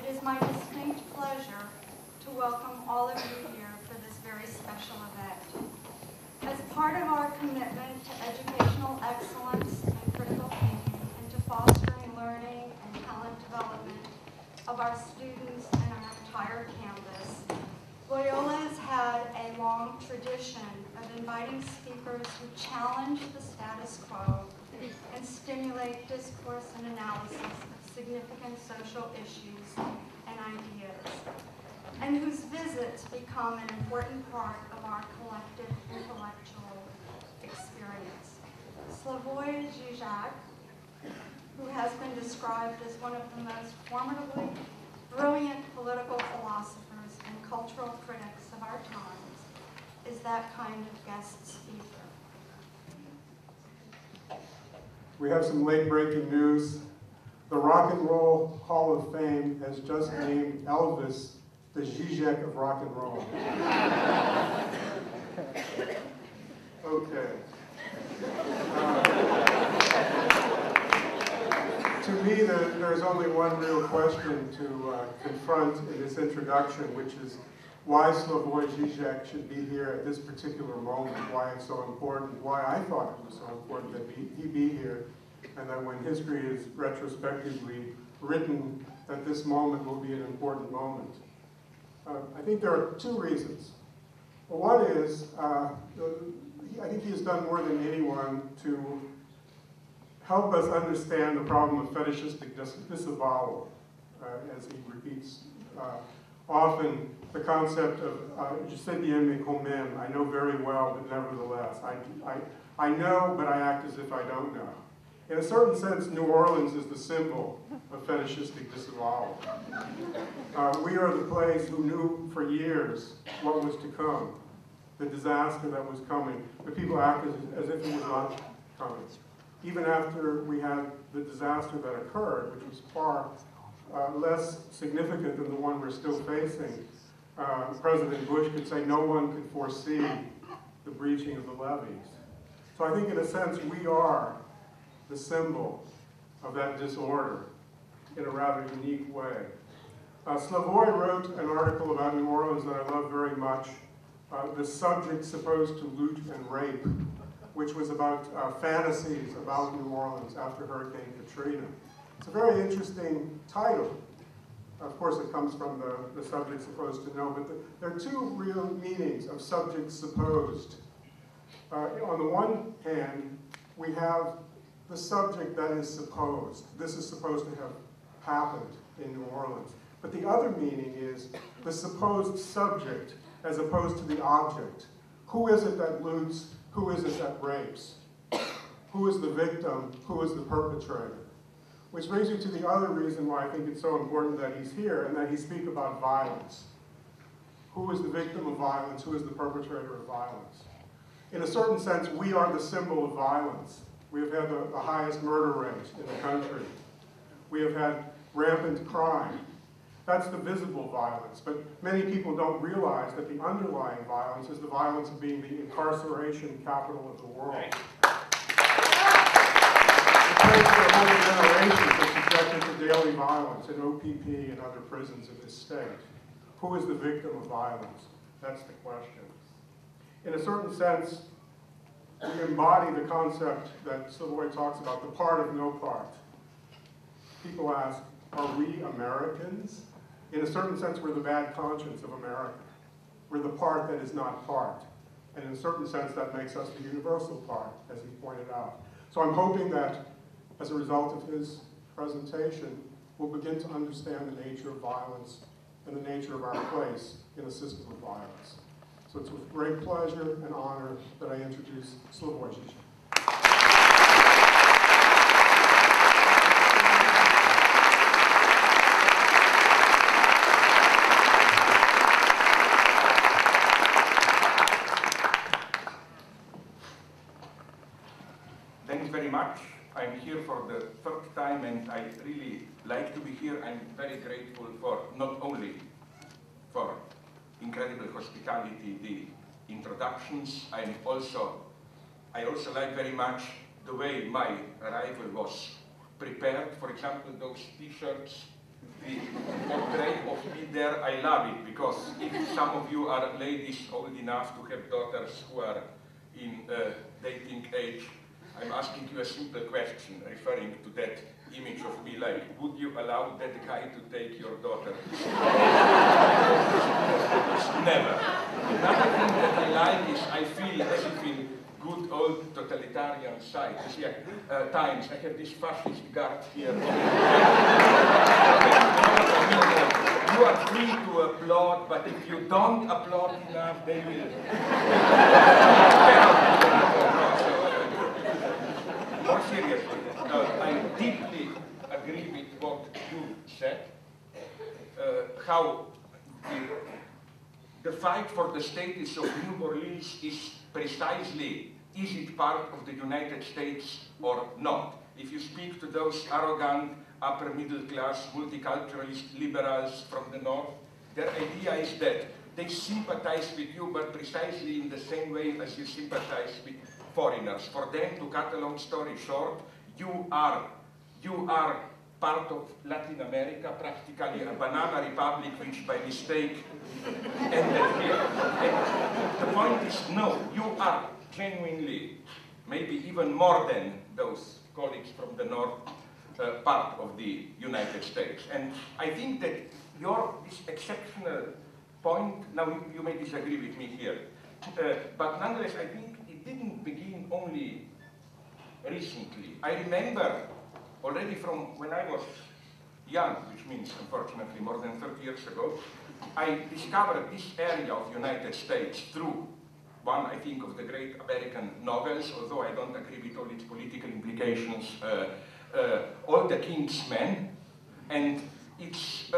It is my distinct pleasure to welcome all of you here for this very special event. As part of our commitment to educational excellence and critical thinking, and to fostering learning and talent development of our students and our entire campus, Loyola has had a long tradition of inviting speakers who challenge the status quo and stimulate discourse and analysis of significant social issues and ideas, and whose visits become an important part of our collective intellectual experience. Slavoj Zizek, who has been described as one of the most formidably brilliant political philosophers and cultural critics of our times, is that kind of guest speaker. We have some late-breaking news. The Rock and Roll Hall of Fame has just named Elvis the Zizek of rock and roll. Okay. To me, there's only one real question to confront in this introduction, which is why Slavoj Zizek should be here at this particular moment, why it's so important, why I thought it was so important that he be here, and that when history is retrospectively written, that this moment will be an important moment. I think there are two reasons. Well, one is, I think he has done more than anyone to help us understand the problem of fetishistic disavowal, as he repeats often the concept of je sais bien mais quand même, I know very well, but nevertheless. I know, but I act as if I don't know. In a certain sense, New Orleans is the symbol of fetishistic disavowal. We are the place who knew for years what was to come, the disaster that was coming, but people acted as if it was not coming. Even after we had the disaster that occurred, which was far less significant than the one we're still facing, President Bush could say no one could foresee the breaching of the levees. So I think in a sense we are the symbol of that disorder in a rather unique way. Slavoj wrote an article about New Orleans that I love very much, The Subject Supposed to Loot and Rape, which was about fantasies about New Orleans after Hurricane Katrina. It's a very interesting title. Of course, it comes from the subject supposed to know, but there are two real meanings of subject supposed. On the one hand, we have the subject that is supposed. This is supposed to have happened in New Orleans. But the other meaning is the supposed subject as opposed to the object. Who is it that loots? Who is it that rapes? Who is the victim? Who is the perpetrator? Which brings you to the other reason why I think it's so important that he's here and that he speak about violence. Who is the victim of violence? Who is the perpetrator of violence? In a certain sense, we are the symbol of violence. We have had the highest murder rate in the country. We have had rampant crime. That's the visible violence, but many people don't realize that the underlying violence is the violence of being the incarceration capital of the world. It takes a whole generation that's subjected to daily violence in OPP and other prisons in this state. Who is the victim of violence? That's the question. In a certain sense, we embody the concept that Slavoj talks about, the part of no part. People ask, are we Americans? In a certain sense, we're the bad conscience of America. We're the part that is not part. And in a certain sense, that makes us the universal part, as he pointed out. So I'm hoping that, as a result of his presentation, we'll begin to understand the nature of violence and the nature of our place in a system of violence. So it's with great pleasure and honor that I introduce Slavoj Zizek. Thanks very much. I'm here for the third time and I really like to be here. I'm very grateful for not only for incredible hospitality, the introductions. I also like very much the way my arrival was prepared. For example, those t-shirts the portrait of me there, I love it, because if some of you are ladies old enough to have daughters who are in dating age, I'm asking you a simple question referring to that image of me, like, would you allow that guy to take your daughter? Never. Another thing that I like is I feel as if in good old totalitarian sites, times, I have this fascist guard here. You are free to applaud, but if you don't applaud enough, they will. More seriously, I deeply agree with what you said, how the fight for the status of New Orleans is precisely, is it part of the United States or not? If you speak to those arrogant, upper middle class, multiculturalist liberals from the North, their idea is that they sympathize with you, but precisely in the same way as you sympathize with foreigners. For them, to cut a long story short, you are part of Latin America, practically a banana republic, which by mistake ended here. And the point is, no, you are genuinely, maybe even more than those colleagues from the North, part of the United States. And I think that this exceptional point, now you may disagree with me here, but nonetheless, I think it didn't begin only recently. I remember already from when I was young, which means, unfortunately, more than 30 years ago, I discovered this area of the United States through one, I think, of the great American novels, although I don't agree with all its political implications, All the King's Men. And it's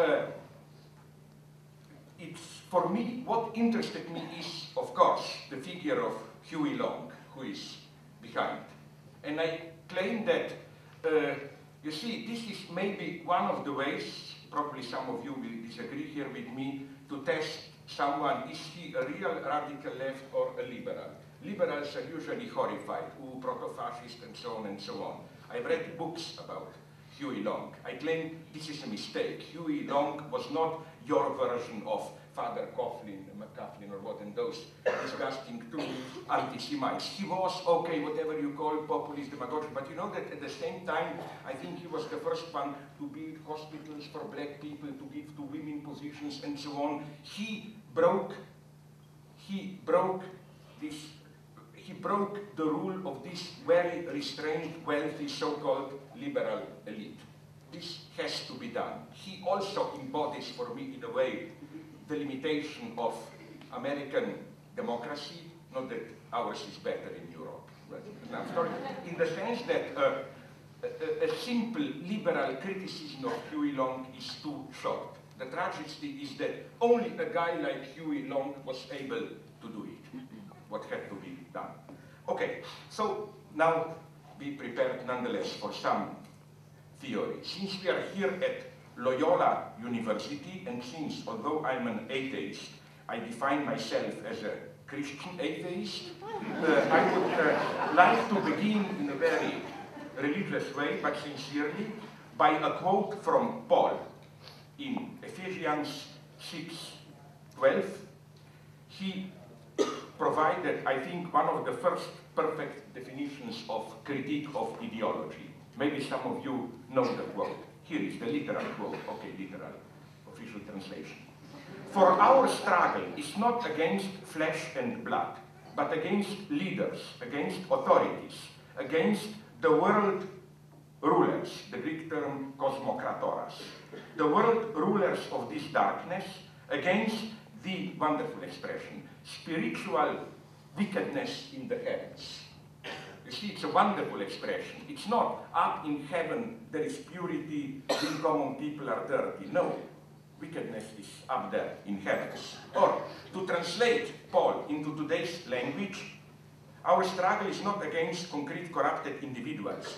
for me, what interested me is, of course, the figure of Huey Long, who is behind. And I claim that, you see, this is maybe one of the ways, probably some of you will disagree here with me, to test someone, is he a real radical left or a liberal? Liberals are usually horrified, proto-fascist and so on and so on. I've read books about Huey Long. I claim this is a mistake. Huey Long was not your version of Father Coughlin, McCoughlin, or what, and those disgusting two anti-Semites. He was, okay, whatever you call populist demagogy, but you know that at the same time, I think he was the first one to build hospitals for black people, to give to women positions, and so on. He broke the rule of this very restrained, wealthy, so-called liberal elite. This has to be done. He also embodies, for me, in a way, the limitation of American democracy, not that ours is better in Europe, right? In the sense that a simple liberal criticism of Huey Long is too short. The tragedy is that only a guy like Huey Long was able to do it, what had to be done. Okay, so now be prepared nonetheless for some theory. Since we are here at Loyola University, and since, although I'm an atheist, I define myself as a Christian atheist, I would like to begin in a very religious way, but sincerely, by a quote from Paul in Ephesians 6:12. He provided, I think, one of the first perfect definitions of critique of ideology. Maybe some of you know the quote. Here is the literal quote, okay, literal, official translation. For our struggle is not against flesh and blood, but against leaders, against authorities, against the world rulers, the Greek term kosmokratoras, the world rulers of this darkness, against the wonderful expression, spiritual wickedness in the heavens. You see, it's a wonderful expression. It's not up in heaven there is purity, we common people are dirty. No, wickedness is up there in heavens. Or, to translate Paul into today's language, our struggle is not against concrete corrupted individuals,